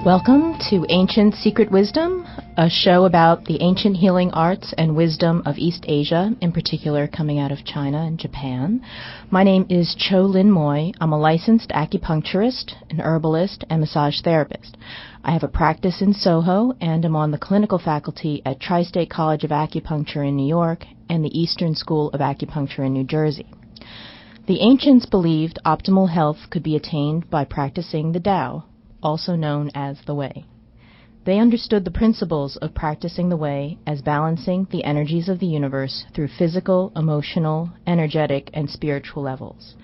Welcome to Ancient Secret Wisdom, a show about the ancient healing arts and wisdom of East Asia, in particular coming out of China and Japan. My name is Tsao-Lin. I'm a licensed acupuncturist, an herbalist, and massage therapist. I have a practice in Soho and am on the clinical faculty at Tri-State College of Acupuncture in New York and the Eastern School of Acupuncture in New Jersey. The ancients believed optimal health could be attained by practicing the Tao, also known as the Way. They understood the principles of practicing the Way as balancing the energies of the universe through physical, emotional, energetic, and spiritual levels.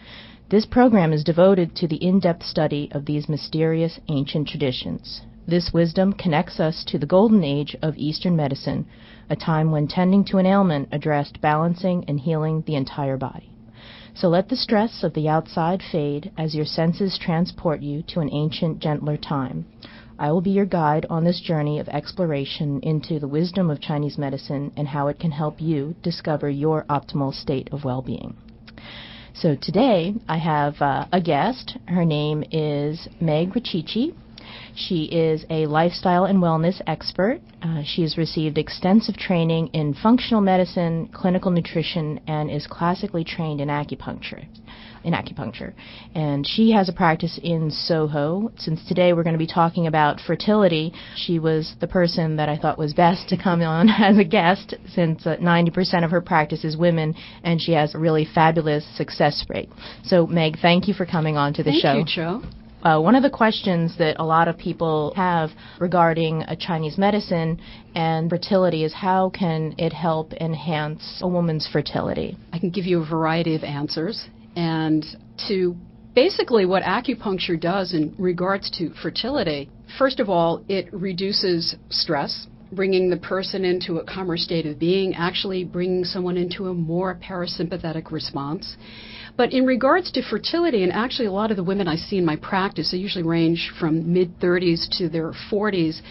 This program is devoted to the in-depth study of these mysterious ancient traditions. This wisdom connects us to the golden age of Eastern medicine, a time when tending to an ailment addressed balancing and healing the entire body. So let the stress of the outside fade as your senses transport you to an ancient, gentler time. I will be your guide on this journey of exploration into the wisdom of Chinese medicine and how it can help you discover your optimal state of well-being. So today I have a guest. Her name is Meg Richichi. She is a lifestyle and wellness expert. She has received extensive training in functional medicine, clinical nutrition, and is classically trained in acupuncture. And she has a practice in Soho. Since today we're going to be talking about fertility, she was the person that I thought was best to come on as a guest, since 90% of her practice is women, and she has a really fabulous success rate. So, Meg, thank you for coming on to the show. Thank you, Joe. One of the questions that a lot of people have regarding Chinese medicine and fertility is how can it help enhance a woman's fertility? I can give you a variety of answers. And to basically what acupuncture does in regards to fertility, first of all, it reduces stress, bringing the person into a calmer state of being, actually bringing someone into a more parasympathetic response. But in regards to fertility, and actually a lot of the women I see in my practice, they usually range from mid-30s to their 40s.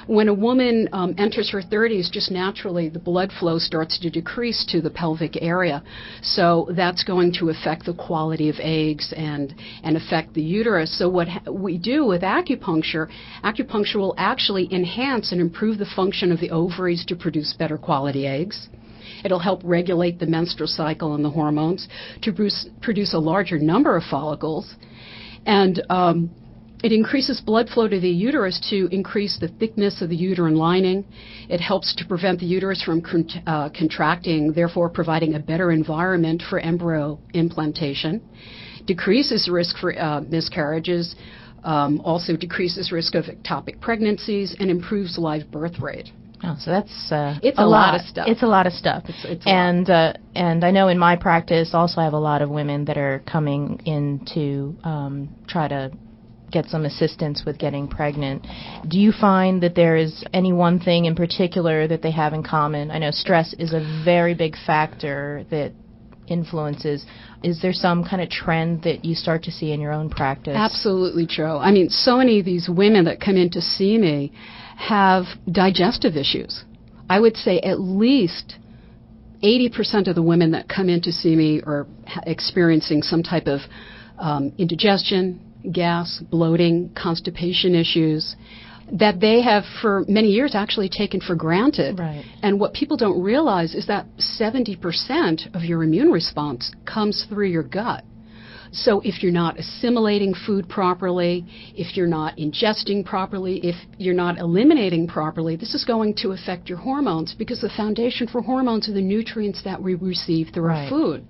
When a woman enters her 30s, just naturally the blood flow starts to decrease to the pelvic area. So that's going to affect the quality of eggs and affect the uterus. So what we do with acupuncture will actually enhance and improve the function of the ovaries to produce better quality eggs. It'll help regulate the menstrual cycle and the hormones to produce a larger number of follicles. And it increases blood flow to the uterus to increase the thickness of the uterine lining. It helps to prevent the uterus from contracting, therefore providing a better environment for embryo implantation. Decreases risk for miscarriages, also decreases risk of ectopic pregnancies, and improves live birth rate. Oh, so that's it's a lot of stuff. It's a lot of stuff. And I know in my practice also I have a lot of women that are coming in to try to get some assistance with getting pregnant. Do you find that there is any one thing in particular that they have in common? I know stress is a very big factor that influences. Is there some kind of trend that you start to see in your own practice? Absolutely, Joe. I mean, so many of these women that come in to see me have digestive issues. I would say at least 80% of the women that come in to see me are experiencing some type of indigestion, gas, bloating, constipation issues that they have for many years actually taken for granted. Right. And what people don't realize is that 70% of your immune response comes through your gut. So if you're not assimilating food properly, if you're not ingesting properly, if you're not eliminating properly, this is going to affect your hormones, because the foundation for hormones are the nutrients that we receive through our food.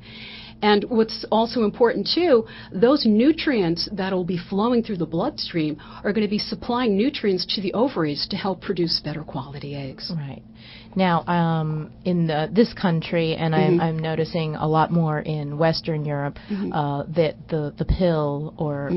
And what's also important, too, those nutrients that will be flowing through the bloodstream are going to be supplying nutrients to the ovaries to help produce better quality eggs. Right. Now, in this country, and I'm noticing a lot more in Western Europe, that the pill or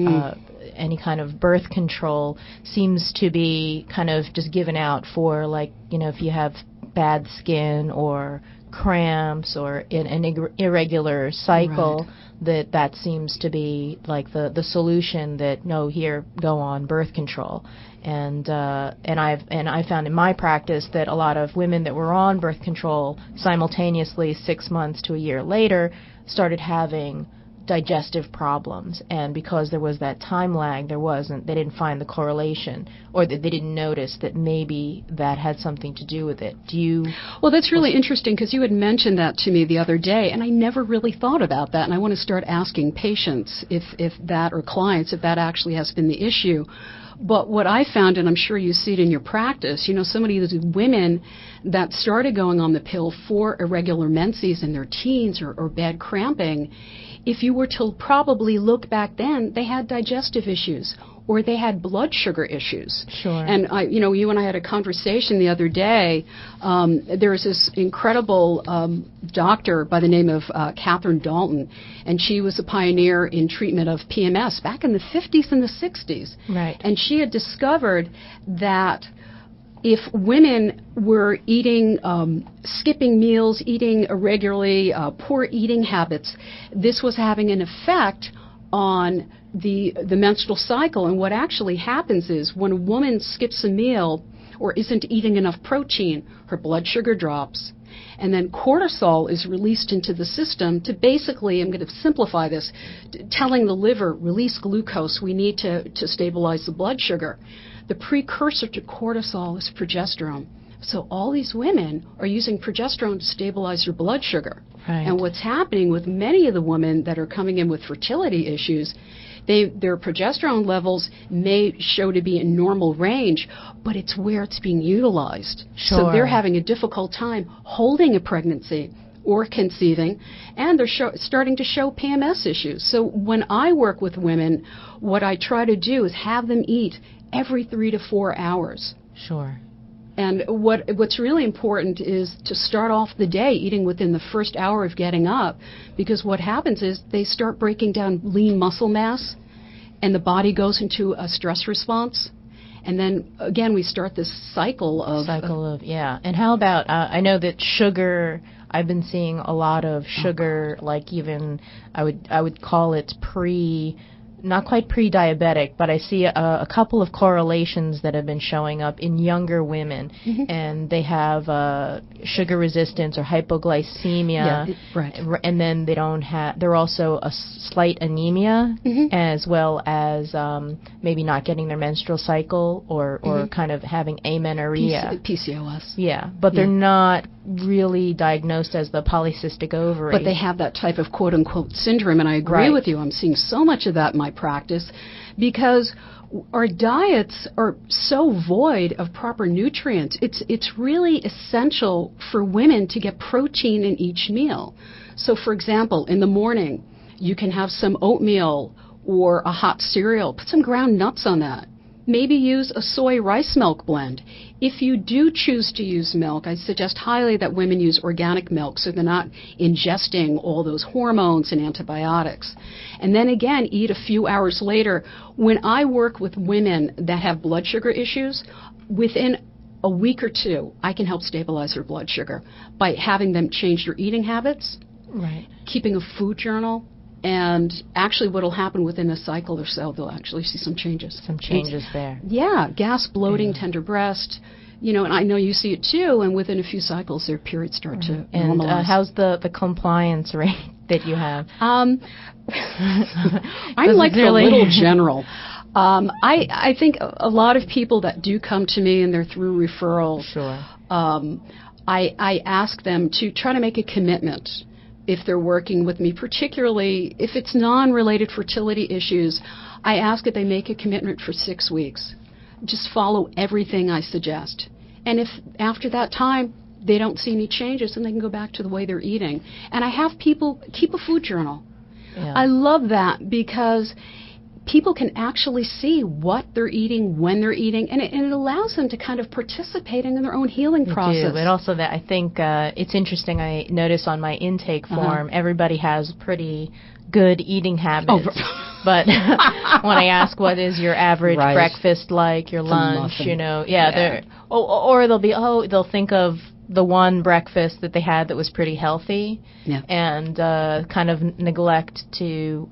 any kind of birth control seems to be kind of just given out for, like, if you have bad skin or cramps or an irregular cycle, that seems to be like the solution, that no, here, go on birth control. And I found in my practice that a lot of women that were on birth control simultaneously 6 months to a year later started having digestive problems, and because there was that time lag, they didn't find the correlation, or that they didn't notice that maybe that had something to do with it. Do you? Well, that's really interesting, because you had mentioned that to me the other day, and I never really thought about that, and I want to start asking patients if that, or clients, if that actually has been the issue. But what I found, and I'm sure you see it in your practice, so many of these women that started going on the pill for irregular menses in their teens, or bad cramping, if you were to probably look back then, they had digestive issues, or they had blood sugar issues. Sure. And you and I had a conversation the other day. There was this incredible doctor by the name of Catherine Dalton, and she was a pioneer in treatment of PMS back in the 50s and the 60s. Right. And she had discovered that if women were eating, skipping meals, eating irregularly, poor eating habits, this was having an effect on the menstrual cycle. And what actually happens is, when a woman skips a meal or isn't eating enough protein, her blood sugar drops. And then cortisol is released into the system to basically, I'm going to simplify this, telling the liver, release glucose, we need to stabilize the blood sugar. The precursor to cortisol is progesterone. So all these women are using progesterone to stabilize their blood sugar. Right. And what's happening with many of the women that are coming in with fertility issues, their progesterone levels may show to be in normal range, but it's where it's being utilized. Sure. So they're having a difficult time holding a pregnancy or conceiving, and they're starting to show PMS issues. So when I work with women, what I try to do is have them eat every 3 to 4 hours. Sure. And what's really important is to start off the day eating within the first hour of getting up, because what happens is they start breaking down lean muscle mass, and the body goes into a stress response. And then, again, we start this cycle of... Yeah. And how about, I know that sugar, I've been seeing a lot of sugar, like even, I would call it not quite pre-diabetic, but I see a couple of correlations that have been showing up in younger women, and they have sugar resistance or hypoglycemia, and then they're also a slight anemia, as well as maybe not getting their menstrual cycle, or kind of having amenorrhea. PCOS. Yeah, but they're not really diagnosed as the polycystic ovary. But they have that type of quote-unquote syndrome, and I agree with you. I'm seeing so much of that in my practice, because our diets are so void of proper nutrients. It's really essential for women to get protein in each meal. So, for example, in the morning, you can have some oatmeal or a hot cereal. Put some ground nuts on that. Maybe use a soy rice milk blend. If you do choose to use milk, I suggest highly that women use organic milk, so they're not ingesting all those hormones and antibiotics. And then again, eat a few hours later. When I work with women that have blood sugar issues, within a week or two, I can help stabilize their blood sugar by having them change their eating habits, keeping a food journal. And actually what will happen within a cycle or so, they'll actually see some changes. Some changes there. Yeah, gas, bloating, tender breast. And I know you see it too, and within a few cycles their periods start to normalize. And how's the compliance rate that you have? I'm like the little general. I think a lot of people that do come to me and they're through referrals, I ask them to try to make a commitment if they're working with me, particularly if it's non-related fertility issues. I ask that they make a commitment for 6 weeks. Just follow everything I suggest. And if after that time they don't see any changes, then they can go back to the way they're eating. And I have people keep a food journal. Yeah. I love that, because people can actually see what they're eating, when they're eating, and it allows them to kind of participate in their own healing process. But also that I think it's interesting, I notice on my intake form, everybody has pretty good eating habits. But when I ask what is your average breakfast like, your lunch, or they'll think of the one breakfast that they had that was pretty healthy, and kind of neglect to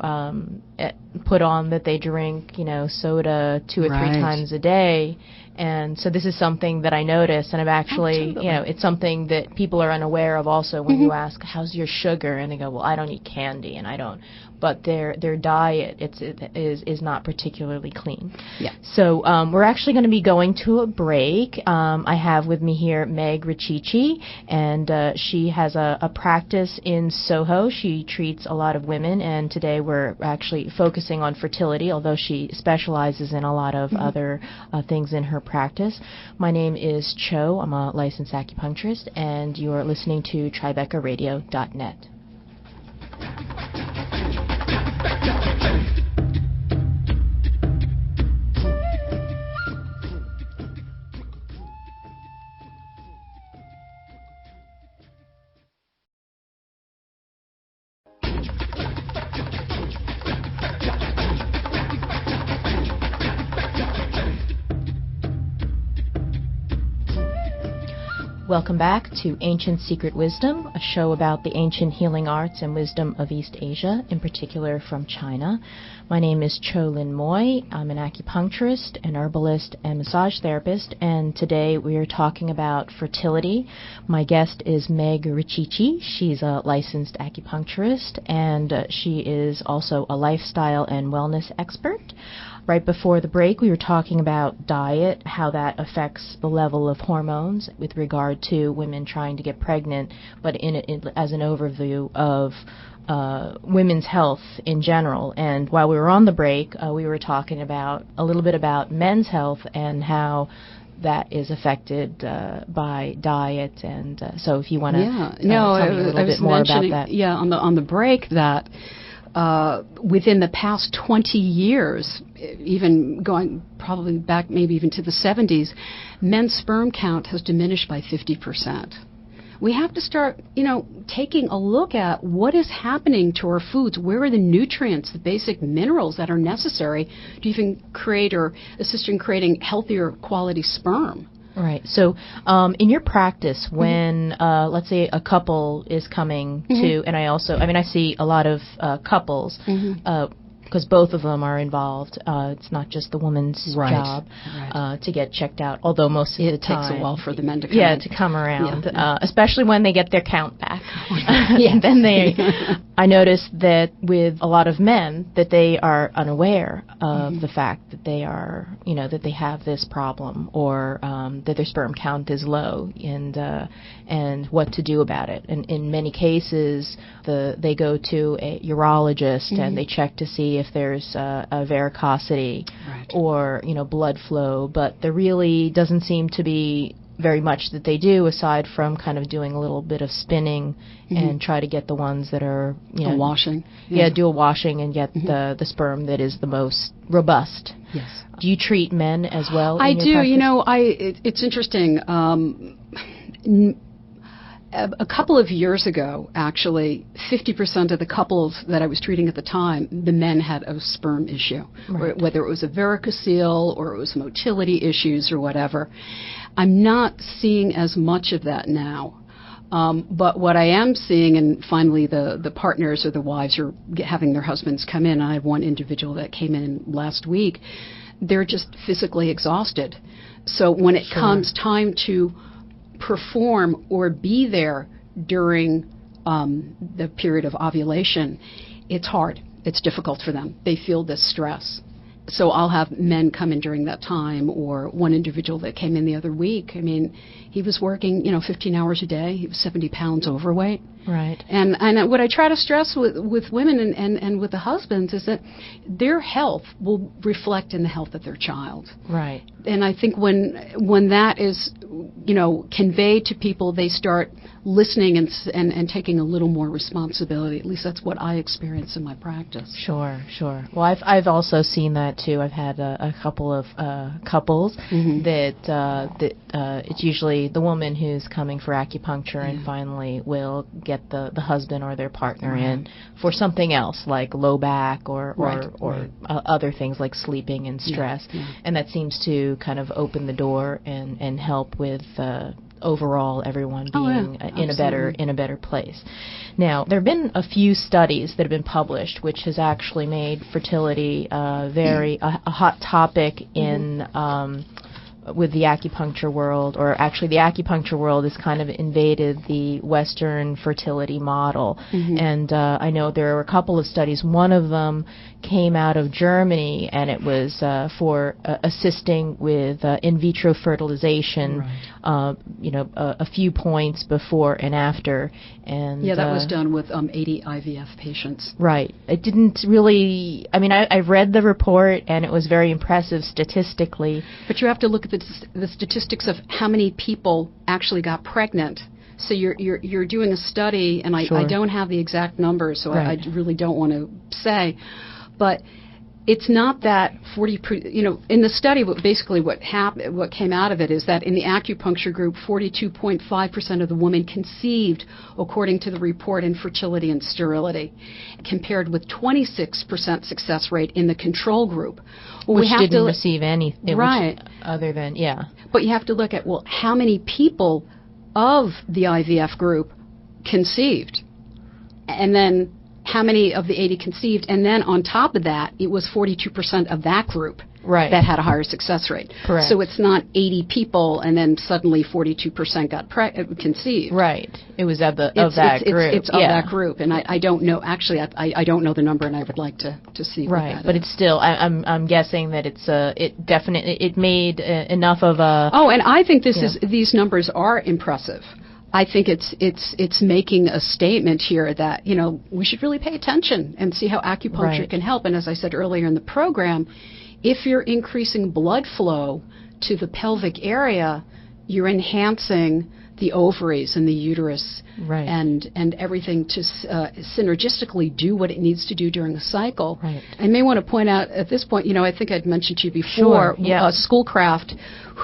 put on that they drink, soda 2 or 3 times a day, And so this is something that I notice, and I've actually, Absolutely. it's something that people are unaware of also when you ask, how's your sugar? And they go, well, I don't eat candy, and I don't. But their diet is not particularly clean. Yeah. So we're actually going to be going to a break. I have with me here Meg Richichi, and she has a practice in Soho. She treats a lot of women, and today we're actually focusing on fertility, although she specializes in a lot of other things in her practice. My name is Cho. I'm a licensed acupuncturist, and you're listening to TribecaRadio.net. Welcome back to Ancient Secret Wisdom, a show about the ancient healing arts and wisdom of East Asia, in particular from China. My name is Tsao-Lin Moy. I'm an acupuncturist, an herbalist, and massage therapist, and today we are talking about fertility. My guest is Meg Richichi. She's a licensed acupuncturist, and she is also a lifestyle and wellness expert. Right before the break, we were talking about diet, how that affects the level of hormones with regard to women trying to get pregnant, but as an overview of women's health in general. And while we were on the break, we were talking about a little bit about men's health and how that is affected by diet. And so if you want to tell me a little bit more about that. Yeah, on the break that within the past 20 years, even going probably back maybe even to the 70s, men's sperm count has diminished by 50%. We have to start, taking a look at what is happening to our foods. Where are the nutrients, the basic minerals that are necessary to even create or assist in creating healthier quality sperm? Right. So in your practice, when, let's say, a couple is coming to, and I see a lot of couples, because both of them are involved. It's not just the woman's job to get checked out, although most of the time it takes a while for the men to come in. to come around, especially when they get their count back. Then I notice that with a lot of men that they are unaware of the fact that they are, that they have this problem, or that their sperm count is low, and what to do about it. And in many cases, they go to a urologist and they check to see if there's a varicosity or blood flow, but there really doesn't seem to be very much that they do aside from kind of doing a little bit of spinning and try to get the ones that are a washing. Do a washing and get the sperm that is the most robust. Yes. Do you treat men as well? I in do. your practice? It's interesting. A couple of years ago, actually, 50% of the couples that I was treating at the time, the men had a sperm issue, whether it was a varicocele or it was motility issues or whatever. I'm not seeing as much of that now. But what I am seeing, and finally the partners or the wives are having their husbands come in. I have one individual that came in last week. They're just physically exhausted. So when it comes time to perform or be there during the period of ovulation, it's hard. It's difficult for them. They feel this stress. So I'll have men come in during that time, or one individual that came in the other week. I mean, he was working, 15 hours a day. He was 70 pounds overweight. Right. And what I try to stress with women and with the husbands is that their health will reflect in the health of their child. Right. And I think when that is, conveyed to people, they start listening and taking a little more responsibility. At least that's what I experience in my practice. Sure. Well, I've also seen that too. I've had a couple of couples that it's usually the woman who's coming for acupuncture and finally will get the husband or their partner in for something else like low back or other things like sleeping and stress. And that seems to kind of open the door and help with overall everyone being in a better place. Now, there have been a few studies that have been published which has actually made fertility a hot topic in with the acupuncture world, or actually the acupuncture world has kind of invaded the Western fertility model. And I know there were a couple of studies. One of them came out of Germany, and it was for assisting with in vitro fertilization, a few points before and after. And yeah, that was done with 80 IVF patients. Right. It didn't really, I mean, I read the report, and it was very impressive statistically. But you have to look at the statistics of how many people actually got pregnant. So you're doing a study, and I don't have the exact numbers, so I really don't want to say. But it's not that 40%, in the study, basically what came out of it is that in the acupuncture group, 42.5% of the women conceived, according to the report in Fertility and Sterility, compared with 26% success rate in the control group. Well, which didn't receive anything, right? Other than, But you have to look at, how many people of the IVF group conceived, and then how many of the 80 conceived, and then on top of that, it was 42% of that group that had a higher success rate. Correct. So it's not 80 people, and then suddenly 42% got conceived. Right. It was of that group. It's of that group, and I don't know. Actually, I don't know the number, and I would like to see. Right, what that but is. it's still. I'm guessing that it definitely made enough of a. Oh, and I think these numbers are impressive. I think it's making a statement here that, we should really pay attention and see how acupuncture can help. And as I said earlier in the program, if you're increasing blood flow to the pelvic area, you're enhancing the ovaries and the uterus and everything to synergistically do what it needs to do during the cycle. Right. I may want to point out at this point, I think I'd mentioned to you before, Schoolcraft,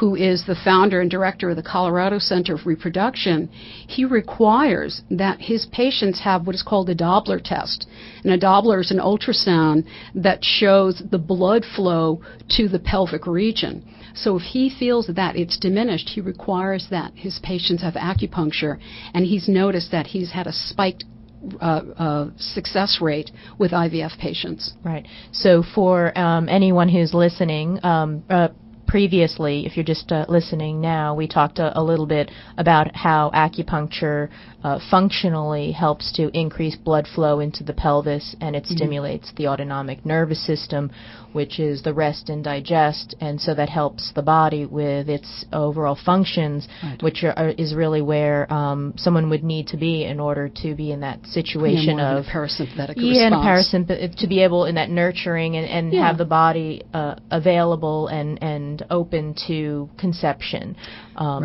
who is the founder and director of the Colorado Center of Reproduction, he requires that his patients have what is called a Doppler test. And a Doppler is an ultrasound that shows the blood flow to the pelvic region. So if he feels that it's diminished, he requires that his patients have acupuncture, and he's noticed that he's had a spiked success rate with IVF patients. Right. So for anyone who's listening, previously, if you're just listening now, we talked a little bit about how acupuncture functionally helps to increase blood flow into the pelvis, and it stimulates the autonomic nervous system, which is the rest and digest, and so that helps the body with its overall functions, which is really where someone would need to be in order to be in that situation of parasympathetic response. And to be able in that nurturing and have the body available and open to conception.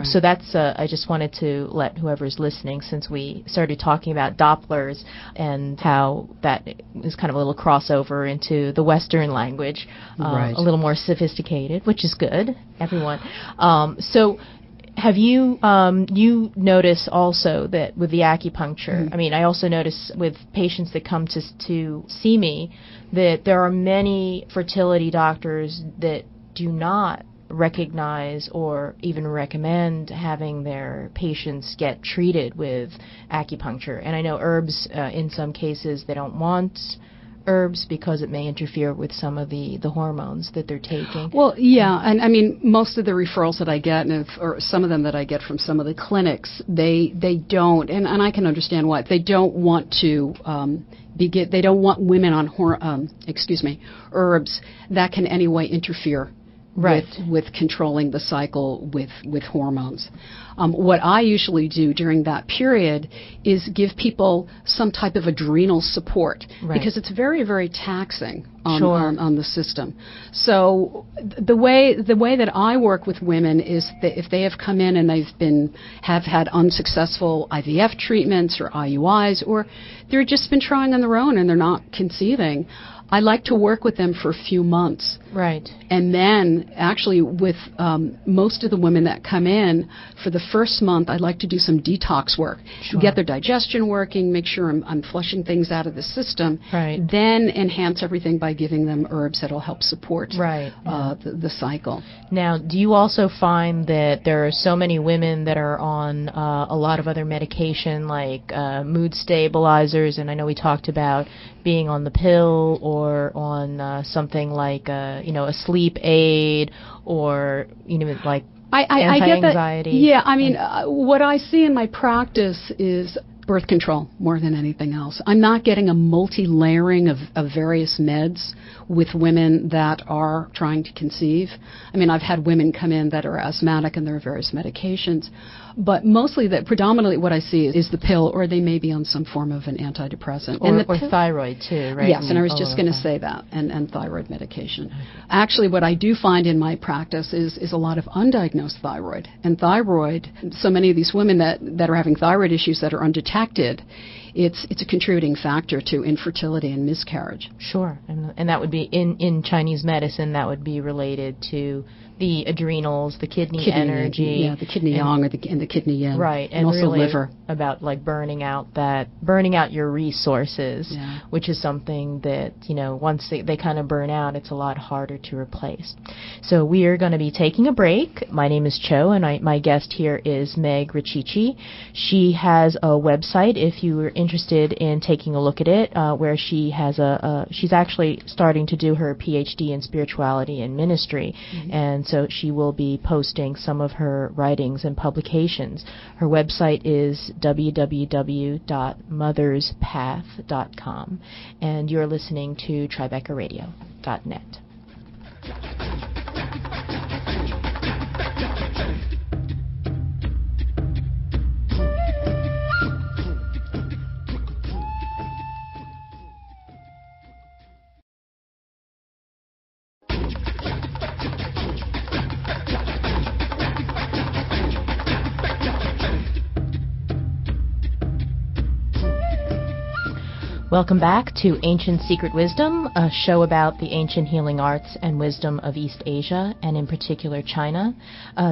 So that's I just wanted to let whoever's listening, since we started talking about Dopplers and how that is kind of a little crossover into the Western language, a little more sophisticated, which is good, everyone. So have you notice also that with the acupuncture, I mean, I also notice with patients that come to see me that there are many fertility doctors that do not recognize or even recommend having their patients get treated with acupuncture. And I know herbs, in some cases, they don't want herbs because it may interfere with some of the hormones that they're taking. Well, yeah, and I mean, most of the referrals that I get, or some of them that I get from some of the clinics, they don't, and I can understand why. They don't want to they don't want women on herbs that can anyway interfere with controlling the cycle with hormones. What I usually do during that period is give people some type of adrenal support because it's very, very taxing on the system. So the way that I work with women is that if they have come in and have had unsuccessful IVF treatments or IUIs, or they've just been trying on their own and they're not conceiving, I like to work with them for a few months. Right. And then, actually, with most of the women that come in, for the first month, I'd like to do some detox work, Sure. get their digestion working, make sure I'm flushing things out of the system, Right. then enhance everything by giving them herbs that'll help support Right. the cycle. Now, do you also find that there are so many women that are on a lot of other medication like mood stabilizers, and I know we talked about being on the pill or on something like a sleep aid or like I get that. anti-anxiety? Yeah, I mean, what I see in my practice is birth control more than anything else. I'm not getting a multi-layering of various meds with women that are trying to conceive. I mean, I've had women come in that are asthmatic and there are various medications, but mostly predominantly what I see is the pill, or they may be on some form of an antidepressant. Or thyroid too, right? Yes, and I was just going to say that, and thyroid medication. Actually, what I do find in my practice is a lot of undiagnosed thyroid. And thyroid, so many of these women that are having thyroid issues that are undetected, it's a contributing factor to infertility and miscarriage. Sure, and that would be in Chinese medicine. That would be related to the adrenals, the kidney energy, the kidney yang or the kidney yin, right, and also really liver. About like burning out your resources, which is something that once they kind of burn out, it's a lot harder to replace. So we are going to be taking a break. My name is Cho, and my guest here is Meg Richichi. She has a website if you are interested in taking a look at it, where she has she's actually starting to do her PhD in spirituality and ministry, and so she will be posting some of her writings and publications. Her website is www.motherspath.com, and you're listening to TribecaRadio.net. Welcome back to Ancient Secret Wisdom, a show about the ancient healing arts and wisdom of East Asia, and in particular China.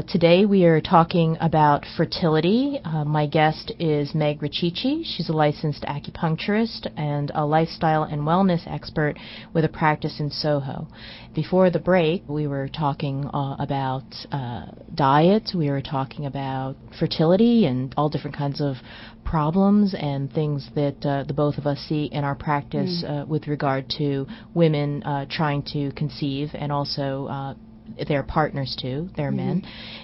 Today we are talking about fertility. My guest is Meg Richichi. She's a licensed acupuncturist and a lifestyle and wellness expert with a practice in Soho. Before the break, we were talking about diet. We were talking about fertility and all different kinds of problems and things that the both of us see in our practice with regard to women trying to conceive, and also their partners too, their men.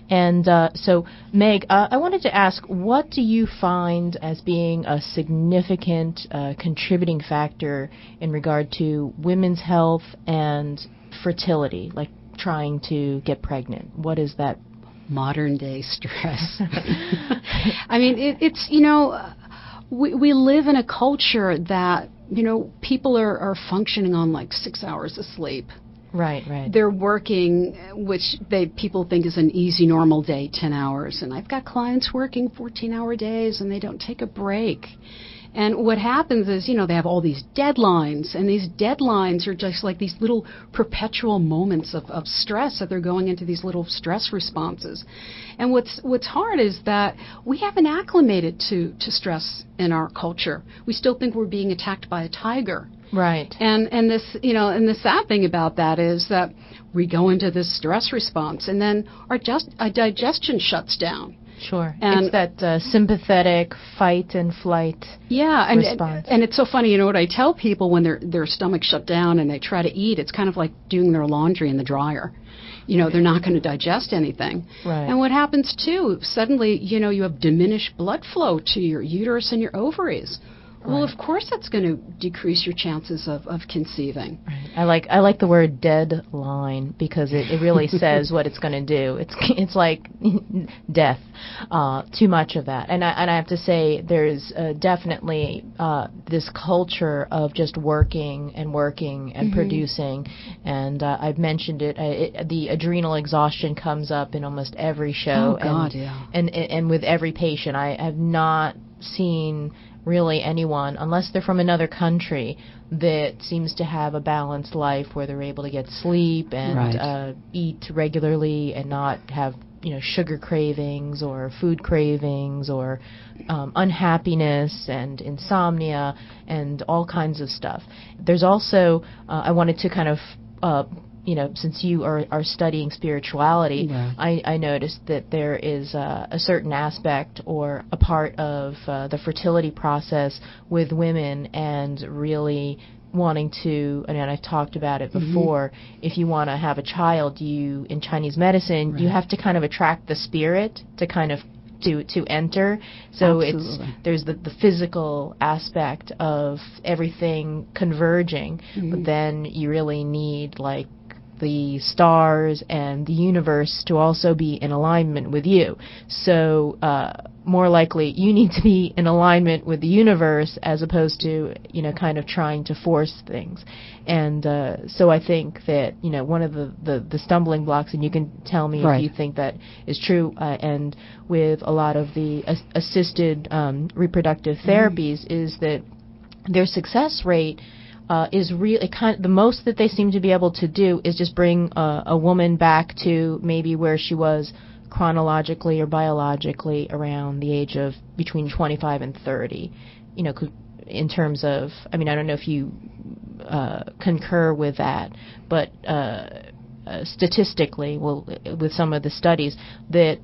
And so, Meg, I wanted to ask, what do you find as being a significant contributing factor in regard to women's health and fertility, like trying to get pregnant? What is that? Modern day stress. I mean, it's we live in a culture that people are functioning on like 6 hours of sleep. Right, right. They're working, which people think is an easy normal day, 10 hours, and I've got clients working 14-hour days and they don't take a break. And what happens is, they have all these deadlines, and these deadlines are just like these little perpetual moments of stress that they're going into these little stress responses. And what's hard is that we haven't acclimated to stress in our culture. We still think we're being attacked by a tiger. Right. And this, and the sad thing about that is that we go into this stress response, and then our digestion shuts down. Sure. And it's that sympathetic fight and flight response. And it's so funny, what I tell people when their stomach shut down and they try to eat, it's kind of like doing their laundry in the dryer. They're not going to digest anything. Right. And what happens too, suddenly, you have diminished blood flow to your uterus and your ovaries. Well, of course that's going to decrease your chances of conceiving. Right. I like the word deadline because it really says what it's going to do. It's like death. Too much of that. And I have to say there's definitely this culture of just working and producing. And I've mentioned it. The adrenal exhaustion comes up in almost every show. Oh, God, yeah. And with every patient, I have not seen really anyone, unless they're from another country, that seems to have a balanced life where they're able to get sleep and eat regularly and not have sugar cravings or food cravings or unhappiness and insomnia and all kinds of stuff. There's also, I wanted to kind of, since you are studying spirituality, Yeah. I noticed that there is a certain aspect or a part of the fertility process with women and really wanting to, and I've talked about it before, if you want to have a child, in Chinese medicine, you have to kind of attract the spirit to kind of to enter. So Absolutely. there's the physical aspect of everything converging, but then you really need like the stars and the universe to also be in alignment with you. So more likely you need to be in alignment with the universe as opposed to, kind of trying to force things. And so I think that, one of the stumbling blocks, and you can tell me if you think that is true, and with a lot of the assisted reproductive therapies is that their success rate is really the most that they seem to be able to do is just bring a woman back to maybe where she was chronologically or biologically around the age of between 25 and 30. In terms of, I don't know if you concur with that, but statistically, with some of the studies, that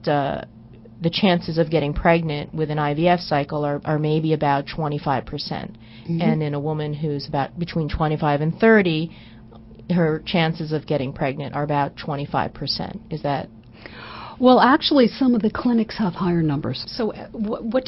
the chances of getting pregnant with an IVF cycle are maybe about 25%. And in a woman who's about between 25 and 30, her chances of getting pregnant are about 25%. Is that? Well, actually, some of the clinics have higher numbers. So, the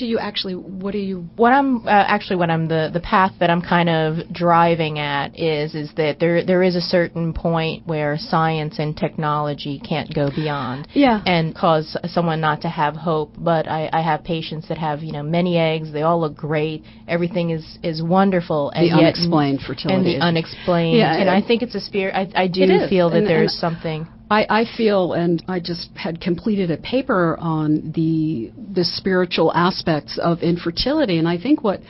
path that I'm kind of driving at is that there is a certain point where science and technology can't go beyond, and cause someone not to have hope. But I have patients that have many eggs. They all look great. Everything is wonderful. And the unexplained fertility. And the unexplained. Yeah, and I think it's a spirit. I do feel that there's something. I feel, and I just had completed a paper on the spiritual aspects of infertility, and I think what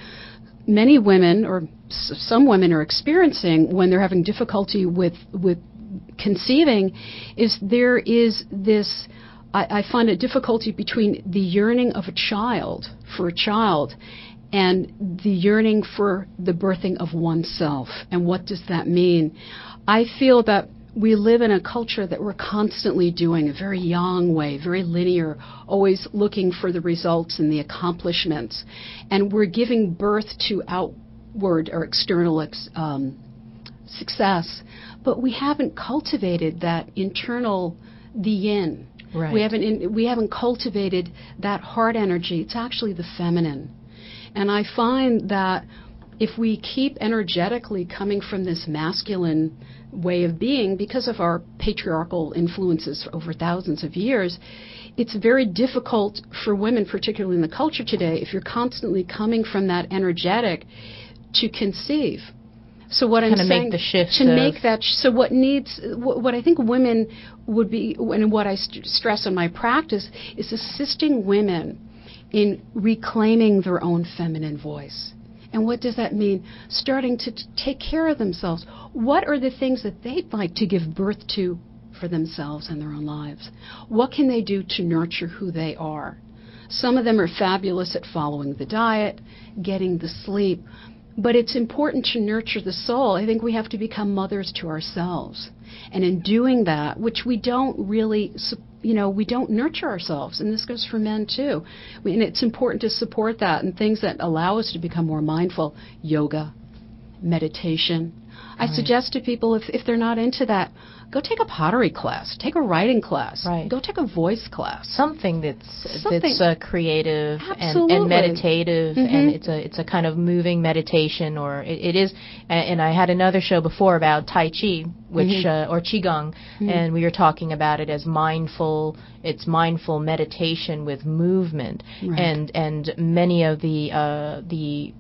many women or some women are experiencing when they're having difficulty with conceiving is there is this, I find a difficulty between the yearning of for a child, and the yearning for the birthing of oneself. And what does that mean? I feel that we live in a culture that we're constantly doing a very yang way, very linear, always looking for the results and the accomplishments. And we're giving birth to outward or external success, but we haven't cultivated that internal, the yin. Right. We haven't cultivated that heart energy. It's actually the feminine. And I find that if we keep energetically coming from this masculine way of being, because of our patriarchal influences over thousands of years, it's very difficult for women, particularly in the culture today, if you're constantly coming from that energetic, to conceive. So what I'm saying, make the shift to make that. So what I think women would be, and what I stress in my practice, is assisting women in reclaiming their own feminine voice. And what does that mean? Starting to take care of themselves. What are the things that they'd like to give birth to for themselves in their own lives? What can they do to nurture who they are? Some of them are fabulous at following the diet, getting the sleep, but it's important to nurture the soul. I think we have to become mothers to ourselves. And in doing that, which we don't really we don't nurture ourselves, and this goes for men too. And it's important to support that, and things that allow us to become more mindful: yoga, meditation. I suggest to people, if they're not into that, go take a pottery class, take a writing class, go take a voice class. Something that's creative and meditative, and it's a kind of moving meditation, or it is. And I had another show before about Tai Chi, which or Qigong, and we were talking about it as mindful. It's mindful meditation with movement, and many of the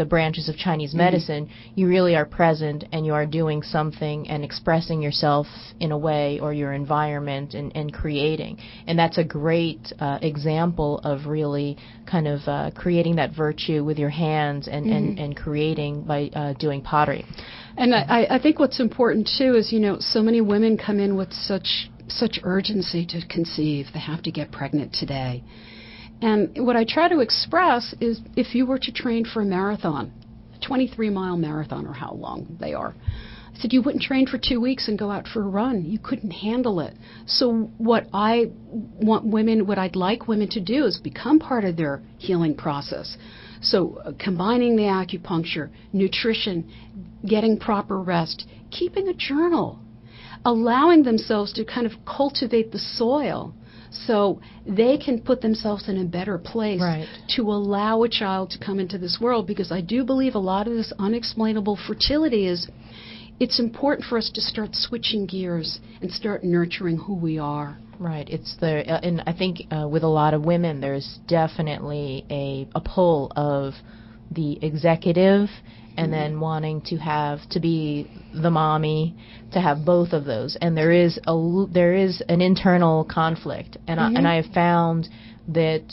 branches of Chinese medicine, you really are present and you are doing something and expressing yourself in a way, or your environment, and creating. And that's a great example of really kind of creating that virtue with your hands and creating by doing pottery. And I think what's important too is, so many women come in with such such urgency to conceive. They have to get pregnant today. And what I try to express is if you were to train for a marathon, a 23-mile marathon or how long they are, I said you wouldn't train for 2 weeks and go out for a run. You couldn't handle it. So what I'd like women to do is become part of their healing process. So combining the acupuncture, nutrition, getting proper rest, keeping a journal, allowing themselves to kind of cultivate the soil so they can put themselves in a better place to allow a child to come into this world. Because I do believe a lot of this unexplainable fertility it's important for us to start switching gears and start nurturing who we are. Right. And I think with a lot of women, there's definitely a pull of the executive and then wanting to be the mommy, to have both of those. And there is an internal conflict. And I have found that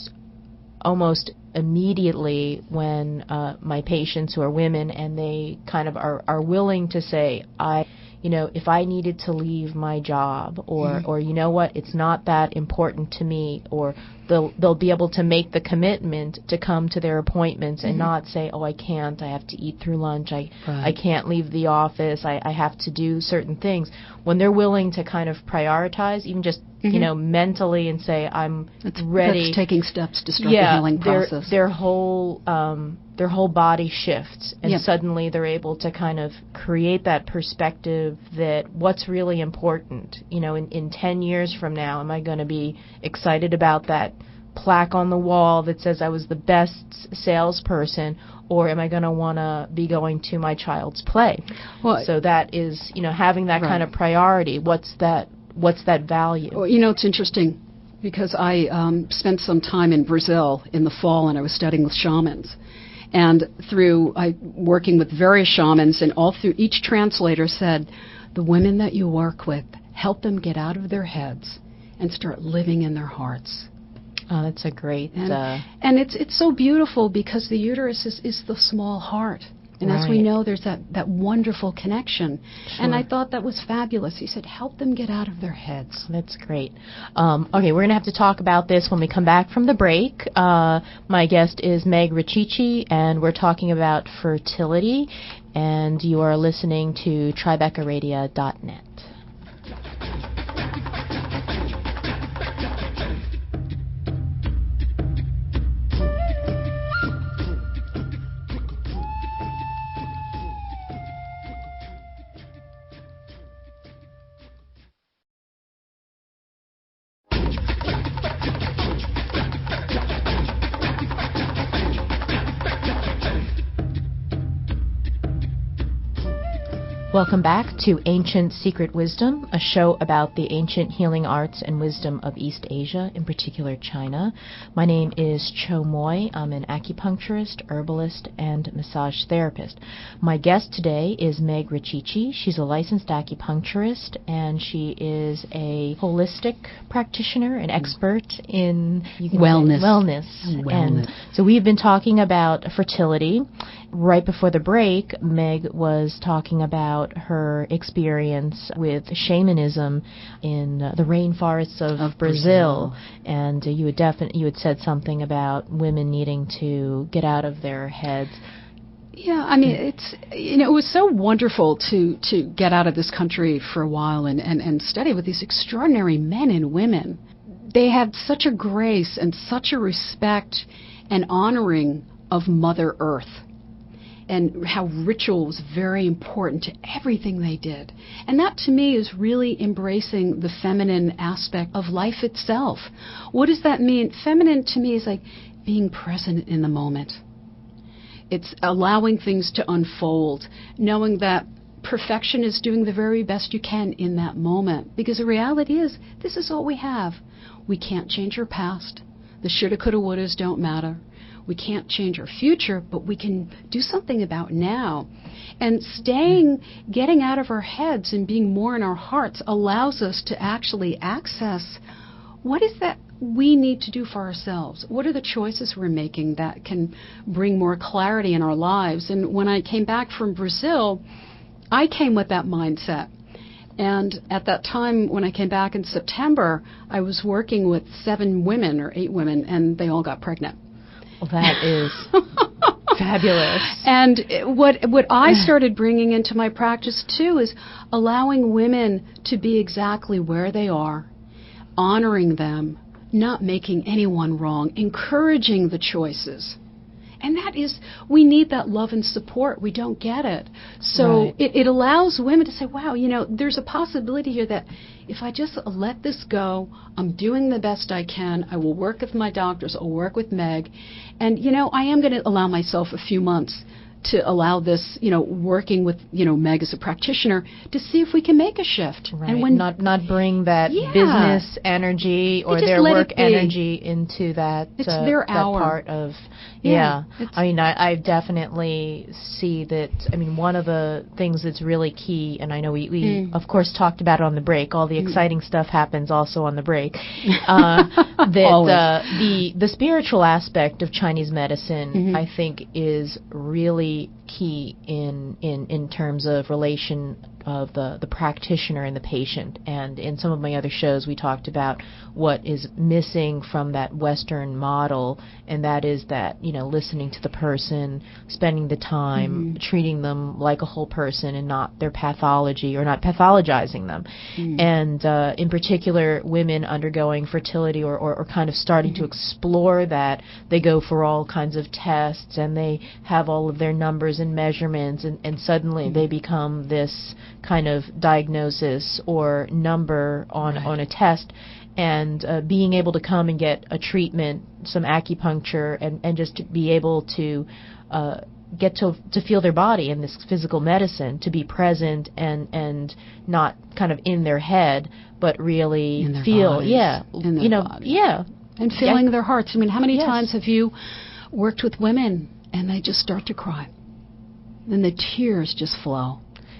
almost immediately when my patients who are women and they kind of are willing to say, if I needed to leave my job or you know what, it's not that important to me, or they'll be able to make the commitment to come to their appointments and not say, I can't, I have to eat through lunch, I can't leave the office, I have to do certain things. When they're willing to kind of prioritize, even just mentally, and say, I'm ready. That's taking steps to start the healing process. Their whole body shifts, and suddenly they're able to kind of create that perspective that what's really important. In 10 years from now, am I going to be excited about that plaque on the wall that says I was the best salesperson, or am I going to want to be going to my child's play? Well, so that is, having that kind of priority. What's that value? Well, it's interesting because I spent some time in Brazil in the fall, and I was studying with shamans. And working with various shamans, and all through, each translator said, the women that you work with, help them get out of their heads and start living in their hearts. Oh, that's a great... And it's so beautiful because the uterus is the small heart. And as we know, there's that wonderful connection. Sure. And I thought that was fabulous. He said, help them get out of their heads. That's great. Okay, we're going to have to talk about this when we come back from the break. My guest is Meg Richichi, and we're talking about fertility. And you are listening to TribecaRadio.net. Welcome back to Ancient Secret Wisdom, a show about the ancient healing arts and wisdom of East Asia, in particular China. My name is Cho Moy. I'm an acupuncturist, herbalist, and massage therapist. My guest today is Meg Richichi. She's a licensed acupuncturist, and she is a holistic practitioner, an expert in wellness. And so we've been talking about fertility. Right before the break, Meg was talking about her experience with shamanism in the rainforests of Brazil. And you had said something about women needing to get out of their heads. Yeah, I mean, it was so wonderful to get out of this country for a while and study with these extraordinary men and women. They had such a grace and such a respect and honoring of Mother Earth, and how ritual was very important to everything they did. And that, to me, is really embracing the feminine aspect of life itself. What does that mean? Feminine, to me, is like being present in the moment. It's allowing things to unfold, knowing that perfection is doing the very best you can in that moment. Because the reality is, this is all we have. We can't change our past. The shoulda, coulda, wouldas don't matter. We can't change our future, but we can do something about now. And getting out of our heads and being more in our hearts allows us to actually access what is that we need to do for ourselves. What are the choices we're making that can bring more clarity in our lives? And when I came back from Brazil, I came with that mindset. And at that time, when I came back in September, I was working with 7 women or 8 women, and they all got pregnant. Well, that is fabulous. And what I started bringing into my practice, too, is allowing women to be exactly where they are, honoring them, not making anyone wrong, encouraging the choices. And that is, we need that love and support. We don't get it. So Right. it allows women to say, wow, there's a possibility here that if I just let this go, I'm doing the best I can. I will work with my doctors. I'll work with Meg. And, I am going to allow myself a few months to allow this, working with, Meg as a practitioner to see if we can make a shift. Right. And when not bring that Yeah. business energy or Just their let work it be. energy into that, It's their that hour. part of, Yeah, I mean, I definitely see that, I mean, one of the things that's really key, and I know we of course talked about it on the break, all the exciting stuff happens also on the break, that the spiritual aspect of Chinese medicine, I think, is really key in terms of relation of the practitioner and the patient. And in some of my other shows, we talked about what is missing from that Western model, and that is that, listening to the person, spending the time, treating them like a whole person and not their pathology, or not pathologizing them. And in particular, women undergoing fertility or kind of starting to explore that, they go for all kinds of tests, and they have all of their numbers and measurements, and suddenly they become this kind of diagnosis or number on a test. And being able to come and get a treatment, some acupuncture, and just to be able to get to feel their body in this physical medicine, to be present and not kind of in their head, but really in their feel, bodies, in their bodies. And feeling their hearts. I mean, how many times have you worked with women and they just start to cry? Then the tears just flow.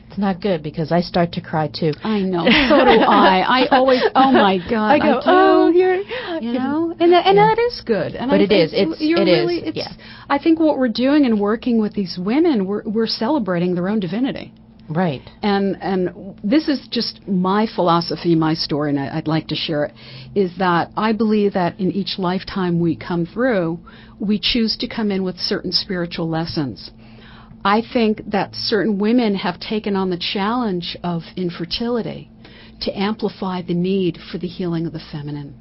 It's not good, because I start to cry too. I know. So do I. I always, oh my God. I go, do. oh, you're, and that is good. And but I it think is. It's really, is. Yeah. I think what we're doing in working with these women, we're celebrating their own divinity. Right. And this is just my philosophy, my story, and I'd like to share it, is that I believe that in each lifetime we come through, we choose to come in with certain spiritual lessons. I think that certain women have taken on the challenge of infertility to amplify the need for the healing of the feminine.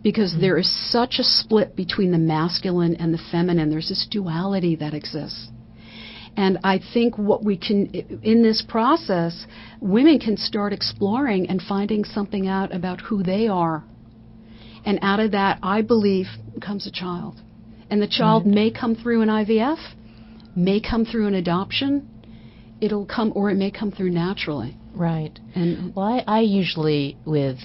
Because there is such a split between the masculine and the feminine. There's this duality that exists. And I think what we can, in this process, women can start exploring and finding something out about who they are. And out of that, I believe, comes a child. And the child may come through an IVF, may come through an adoption, it'll come, or it may come through naturally. Right. And well, I usually with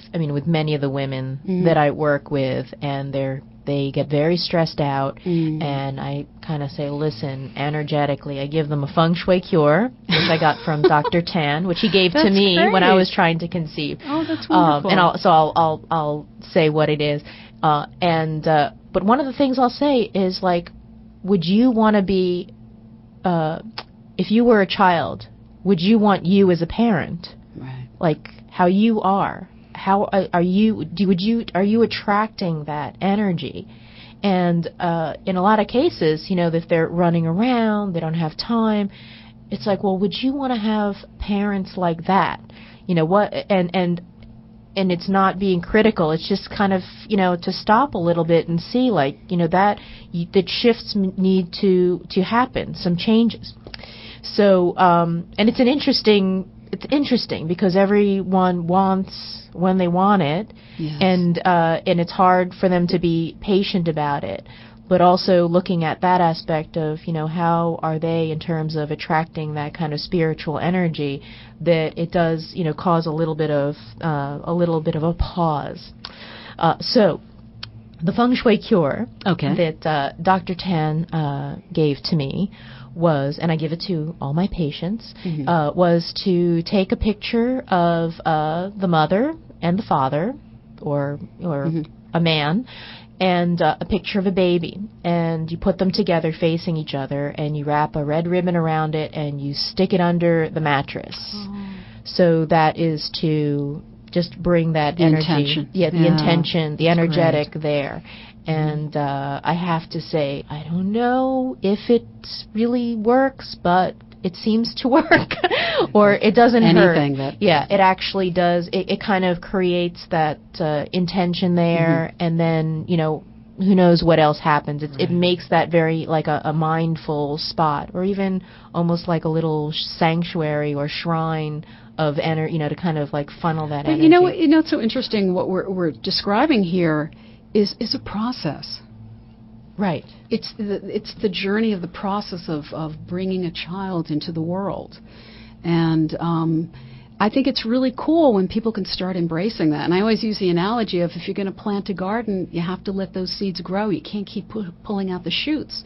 many of the women that I work with, and they get very stressed out, and I kind of say, listen, energetically, I give them a feng shui cure, which I got from Dr. Tan, which he gave to me when I was trying to conceive. Oh, that's wonderful. And I'll say what it is. But one of the things I'll say is, like, would you want to be, if you were a child, would you want you as a parent? Right. Like how you are? How are you? Are you attracting that energy? And in a lot of cases, if they're running around, they don't have time. It's like, well, would you want to have parents like that? What? And it's not being critical. It's just kind of to stop a little bit and see, like, that shifts need to happen, some changes. So, and it's interesting because everyone wants when they want it, and it's hard for them to be patient about it. But also looking at that aspect of, how are they in terms of attracting that kind of spiritual energy, that it does, cause a little bit of a pause. So, the feng shui cure that Dr. Tan gave to me was, and I give it to all my patients, was to take a picture of the mother and the father, or a man, and a picture of a baby, and you put them together facing each other, and you wrap a red ribbon around it, and you stick it under the mattress. So that is to just bring that the energy. Intention. Yeah, the intention, the energetic great. there. And I have to say, I don't know if it really works, but it seems to work. Or it doesn't Anything hurt. that... Yeah, it actually does. It kind of creates that intention there, and then, you know, who knows what else happens. It makes that very like a mindful spot, or even almost like a little sanctuary or shrine of energy, you know, to kind of like funnel that energy. You know, it's so interesting. What we're describing here is a process. Right. It's the journey of the process of bringing a child into the world, and I think it's really cool when people can start embracing that. And I always use the analogy of, if you're going to plant a garden, you have to let those seeds grow. You can't keep pulling out the shoots.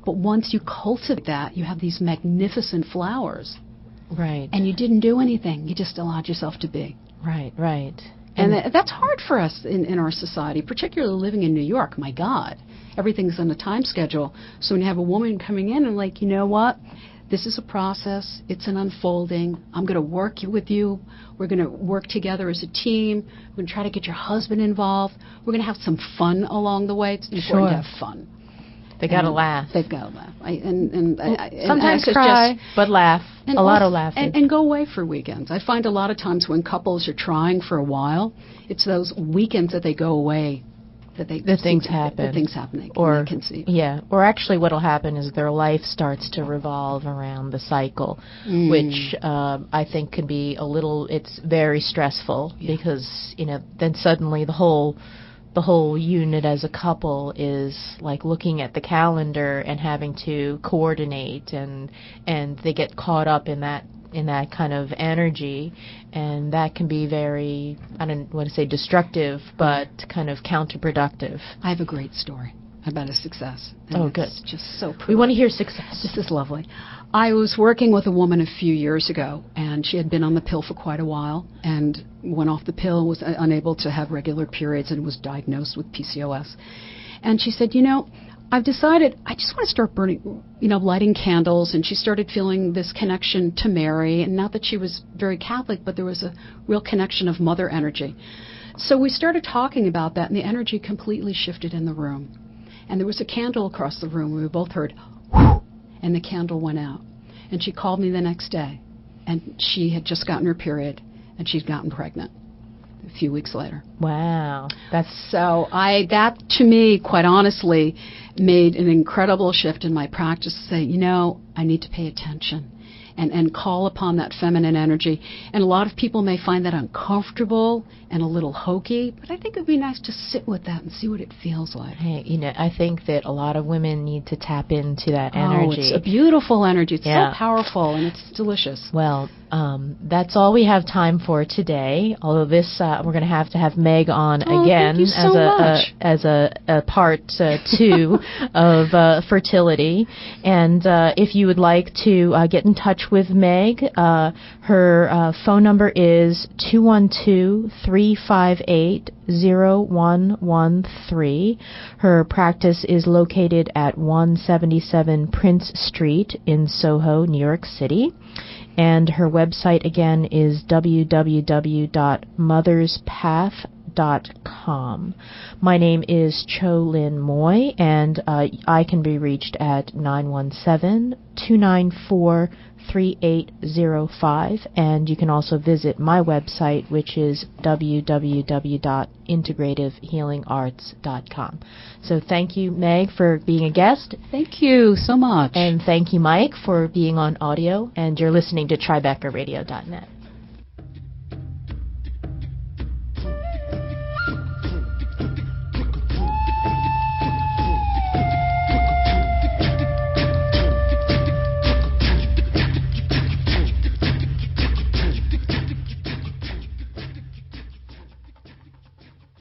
But once you cultivate that, you have these magnificent flowers. Right. And you didn't do anything. You just allowed yourself to be. Right, right. And that's hard for us in our society, particularly living in New York. My God, everything's on a time schedule. So when you have a woman coming in and like, you know what? This is a process. It's an unfolding. I'm going to work with you. We're going to work together as a team. We're going to try to get your husband involved. We're going to have some fun along the way. It's important to have fun. They got to laugh. They've got to laugh. Sometimes cry, but laugh. A lot of laughing. And go away for weekends. I find a lot of times when couples are trying for a while, it's those weekends that they go away that things happen. They can see. Yeah, or actually what'll happen is their life starts to revolve around the cycle, which I think can be it's very stressful, because, you know, then suddenly the whole unit as a couple is like looking at the calendar and having to coordinate, and they get caught up in that kind of energy, and that can be very, I don't want to say destructive, but kind of counterproductive. I have a great story about a success. Good. It's just so pretty. We want to hear success. This is lovely. I was working with a woman a few years ago, and she had been on the pill for quite a while, and went off the pill, was unable to have regular periods, and was diagnosed with PCOS. And she said, you know, I've decided I just want to start lighting candles. And she started feeling this connection to Mary, and not that she was very Catholic, but there was a real connection of mother energy. So we started talking about that, and the energy completely shifted in the room. And there was a candle across the room. We both heard, whoo, and the candle went out. And she called me the next day, and she had just gotten her period, and she'd gotten pregnant a few weeks later. Wow. That to me, quite honestly, made an incredible shift in my practice to say, you know, I need to pay attention and call upon that feminine energy. And a lot of people may find that uncomfortable and a little hokey, but I think it would be nice to sit with that and see what it feels like. Hey, you know, I think that a lot of women need to tap into that energy. Oh, it's a beautiful energy. It's so powerful, and it's delicious. Well, that's all we have time for today. Although this, we're going to have Meg on again as a part 2 of fertility. And if you would like to get in touch with Meg, her phone number is 212-358-0113. Her practice is located at 177 Prince Street in Soho, New York City. And her website, again, is www.motherspath.com. My name is Tsao-Lin Moy, and I can be reached at 917-294-3805, and you can also visit my website, which is www.integrativehealingarts.com. So thank you, Meg, for being a guest. Thank you so much. And thank you, Mike, for being on audio, and you're listening to TribecaRadio.net.